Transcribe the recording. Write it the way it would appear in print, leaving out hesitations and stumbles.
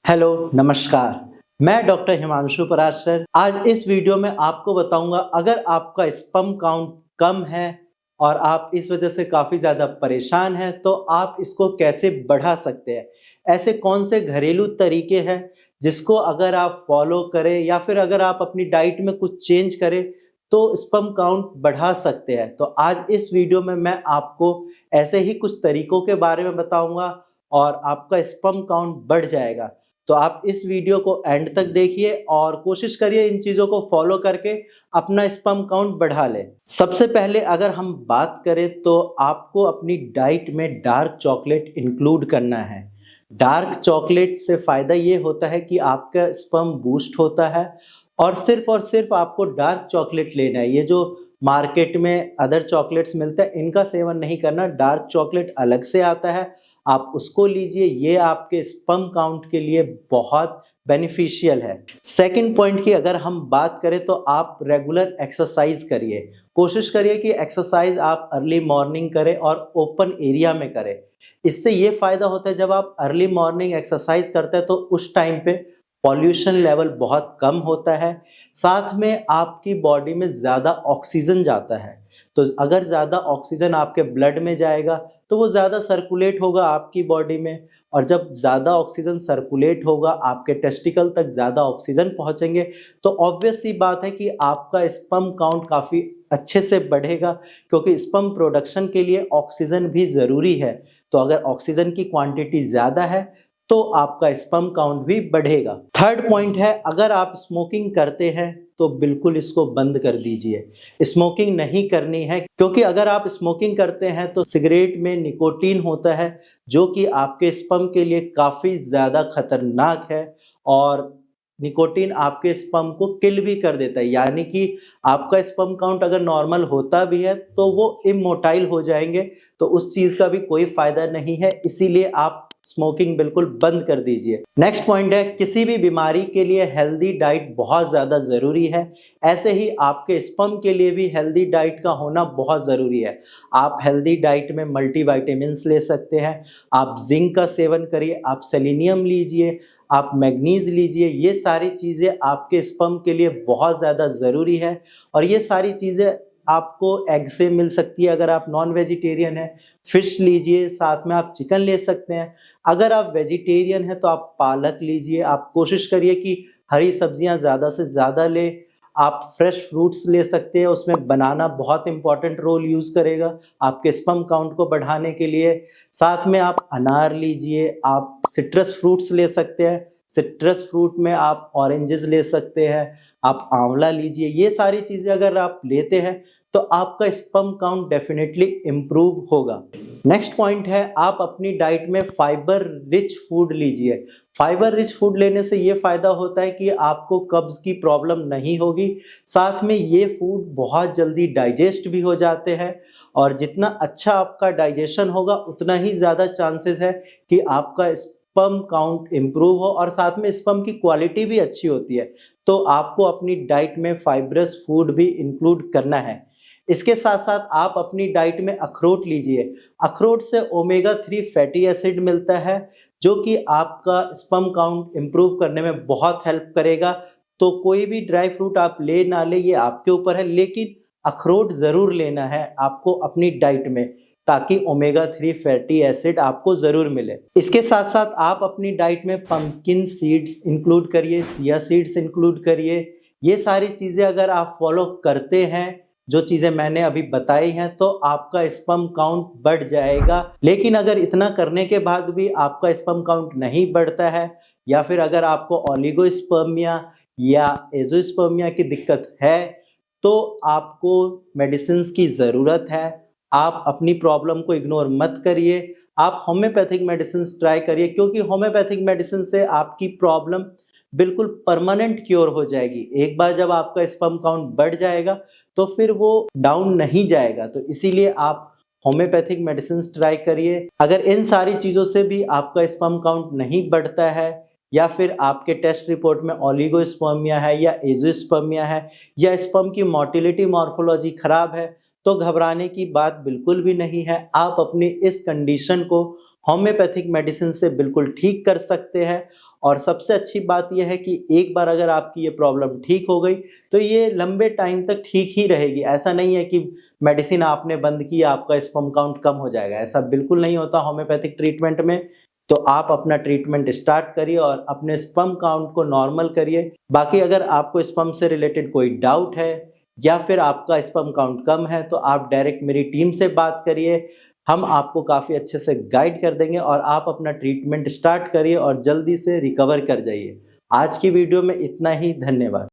Hello नमस्कार। मैं doctor Himanshu Parashar. आज इस वीडियो में आपको बताऊंगा अगर आपका स्पर्म काउंट कम है और आप इस वजह से काफ़ी ज़्यादा परेशान हैं तो आप इसको कैसे बढ़ा सकते हैं। ऐसे कौन से घरेलू तरीके हैं जिसको अगर आप फॉलो करें या फिर अगर आप अपनी डाइट में कुछ चेंज करें तो स्पर्म काउंट बढ़ा सकते हैं। तो आज इस वीडियो में मैं आपको ऐसे ही कुछ तरीकों के बारे में बताऊंगा और आपका स्पर्म काउंट बढ़ जाएगा। तो आप इस वीडियो को एंड तक देखिए और कोशिश करिए इन चीज़ों को फॉलो करके अपना स्पर्म काउंट बढ़ा ले। सबसे पहले अगर हम बात करें तो आपको अपनी डाइट में डार्क चॉकलेट इंक्लूड करना है। डार्क चॉकलेट से फ़ायदा ये होता है कि आपका स्पर्म बूस्ट होता है और सिर्फ आपको डार्क चॉकलेट लेना है। ये जो मार्केट में अदर चॉकलेट्स मिलते हैं इनका सेवन नहीं करना, डार्क चॉकलेट अलग से आता है, आप उसको लीजिए। ये आपके स्पर्म काउंट के लिए बहुत बेनिफिशियल है। सेकंड पॉइंट की अगर हम बात करें तो आप रेगुलर एक्सरसाइज करिए। कोशिश करिए कि एक्सरसाइज आप अर्ली मॉर्निंग करें और ओपन एरिया में करें। इससे ये फायदा होता है जब आप अर्ली मॉर्निंग एक्सरसाइज करते हैं तो उस टाइम पे पॉल्यूशन लेवल बहुत कम होता है, साथ में आपकी बॉडी में ज़्यादा ऑक्सीजन जाता है। तो अगर ज़्यादा ऑक्सीजन आपके ब्लड में जाएगा तो वो ज़्यादा सर्कुलेट होगा आपकी बॉडी में, और जब ज़्यादा ऑक्सीजन सर्कुलेट होगा आपके टेस्टिकल तक ज़्यादा ऑक्सीजन पहुंचेंगे तो ऑब्वियस सी बात है कि आपका स्पर्म काउंट काफ़ी अच्छे से बढ़ेगा, क्योंकि स्पर्म प्रोडक्शन के लिए ऑक्सीजन भी ज़रूरी है। तो अगर ऑक्सीजन की क्वांटिटी ज़्यादा है तो आपका स्पर्म काउंट भी बढ़ेगा। थर्ड पॉइंट है, अगर आप स्मोकिंग करते हैं तो बिल्कुल इसको बंद कर दीजिए। स्मोकिंग नहीं करनी है, क्योंकि अगर आप स्मोकिंग करते हैं तो सिगरेट में निकोटीन होता है जो कि आपके स्पर्म के लिए काफ़ी ज़्यादा खतरनाक है और निकोटीन आपके स्पर्म को किल भी कर देता है। यानी कि आपका स्पर्म काउंट अगर नॉर्मल होता भी है तो वो इमोटाइल हो जाएंगे, तो उस चीज़ का भी कोई फायदा नहीं है। इसीलिए आप स्मोकिंग बिल्कुल बंद कर दीजिए। नेक्स्ट पॉइंट है, किसी भी बीमारी के लिए हेल्दी डाइट बहुत ज़्यादा ज़रूरी है। ऐसे ही आपके स्पर्म के लिए भी हेल्दी डाइट का होना बहुत ज़रूरी है। आप हेल्दी डाइट में मल्टीविटामिन्स ले सकते हैं, आप जिंक का सेवन करिए, आप सेलेनियम लीजिए, आप मैग्नीज लीजिए। ये सारी चीज़ें आपके स्पर्म के लिए बहुत ज़्यादा ज़रूरी है और ये सारी चीज़ें आपको एग से मिल सकती है अगर आप नॉन वेजिटेरियन हैं। फिश लीजिए, साथ में आप चिकन ले सकते हैं। अगर आप वेजिटेरियन हैं तो आप पालक लीजिए। आप कोशिश करिए कि हरी सब्जियां ज़्यादा से ज़्यादा ले। आप फ्रेश फ्रूट्स ले सकते हैं, उसमें बनाना बहुत इंपॉर्टेंट रोल यूज़ करेगा आपके स्पर्म काउंट को बढ़ाने के लिए। साथ में आप अनार लीजिए, आप सिट्रस फ्रूट्स ले सकते हैं। सिट्रस फ्रूट में आप ऑरेंजेस ले सकते हैं, आप आंवला लीजिए। ये सारी चीज़ें अगर आप लेते हैं तो आपका स्पर्म काउंट डेफिनेटली इम्प्रूव होगा। नेक्स्ट पॉइंट है, आप अपनी डाइट में फाइबर रिच फूड लीजिए। फाइबर रिच फूड लेने से ये फायदा होता है कि आपको कब्ज की प्रॉब्लम नहीं होगी, साथ में ये फूड बहुत जल्दी डाइजेस्ट भी हो जाते हैं और जितना अच्छा आपका डाइजेशन होगा उतना ही ज़्यादा चांसेस है कि आपका स्पर्म काउंट इम्प्रूव हो और साथ में स्पर्म की क्वालिटी भी अच्छी होती है। तो आपको अपनी डाइट में फाइबरस फूड भी इंक्लूड करना है। इसके साथ साथ आप अपनी डाइट में अखरोट लीजिए। अखरोट से ओमेगा 3 फैटी एसिड मिलता है जो कि आपका स्पर्म काउंट इम्प्रूव करने में बहुत हेल्प करेगा। तो कोई भी ड्राई फ्रूट आप ले ना ले ये आपके ऊपर है, लेकिन अखरोट ज़रूर लेना है आपको अपनी डाइट में, ताकि ओमेगा 3 फैटी एसिड आपको ज़रूर मिले। इसके साथ साथ आप अपनी डाइट में पंपकिन सीड्स इंक्लूड करिए, चिया सीड्स इंक्लूड करिए। ये सारी चीज़ें अगर आप फॉलो करते हैं, जो चीज़ें मैंने अभी बताई हैं, तो आपका स्पर्म काउंट बढ़ जाएगा। लेकिन अगर इतना करने के बाद भी आपका स्पर्म काउंट नहीं बढ़ता है या फिर अगर आपको ओलिगोस्पर्मिया या एजोस्पर्मिया की दिक्कत है तो आपको मेडिसिन्स की ज़रूरत है। आप अपनी प्रॉब्लम को इग्नोर मत करिए, आप होम्योपैथिक मेडिसिन ट्राई करिए, क्योंकि होम्योपैथिक मेडिसिन से आपकी प्रॉब्लम बिल्कुल परमानेंट क्योर हो जाएगी। एक बार जब आपका स्पर्म काउंट बढ़ जाएगा तो फिर वो डाउन नहीं जाएगा। तो इसीलिए आप होम्योपैथिक मेडिसिन ट्राई करिए। अगर इन सारी चीज़ों से भी आपका स्पर्म काउंट नहीं बढ़ता है या फिर आपके टेस्ट रिपोर्ट में ओलिगोस्पर्मिया है या एजोस्पर्मिया है या स्पर्म की मोटिलिटी मॉर्फोलॉजी खराब है, तो घबराने की बात बिल्कुल भी नहीं है। आप अपनी इस कंडीशन को होम्योपैथिक मेडिसिन से बिल्कुल ठीक कर सकते हैं और सबसे अच्छी बात यह है कि एक बार अगर आपकी ये प्रॉब्लम ठीक हो गई तो ये लंबे टाइम तक ठीक ही रहेगी। ऐसा नहीं है कि मेडिसिन आपने बंद की आपका स्पर्म काउंट कम हो जाएगा, ऐसा बिल्कुल नहीं होता होम्योपैथिक ट्रीटमेंट में। तो आप अपना ट्रीटमेंट स्टार्ट करिए और अपने स्पर्म काउंट को नॉर्मल करिए। बाकी अगर आपको स्पर्म से रिलेटेड कोई डाउट है या फिर आपका स्पर्म काउंट कम है तो आप डायरेक्ट मेरी टीम से बात करिए, हम आपको काफ़ी अच्छे से गाइड कर देंगे और आप अपना ट्रीटमेंट स्टार्ट करिए और जल्दी से रिकवर कर जाइए। आज की वीडियो में इतना ही, धन्यवाद।